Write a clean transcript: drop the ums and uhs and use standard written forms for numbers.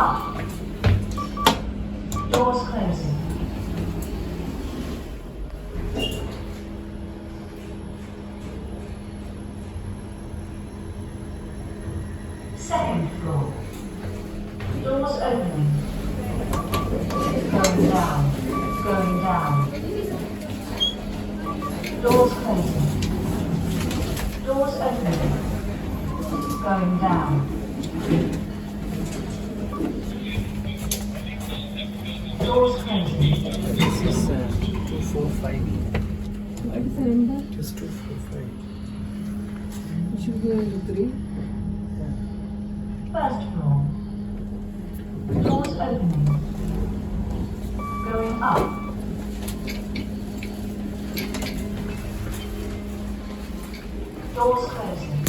up. Doors closing. Second floor. Doors opening. Going down. Going down. Doors closing. Doors opening. Going down. Doors closing. This is 245. What is the number? Just 245. It should go into 3. First floor. Doors opening. Going up. Doors closing.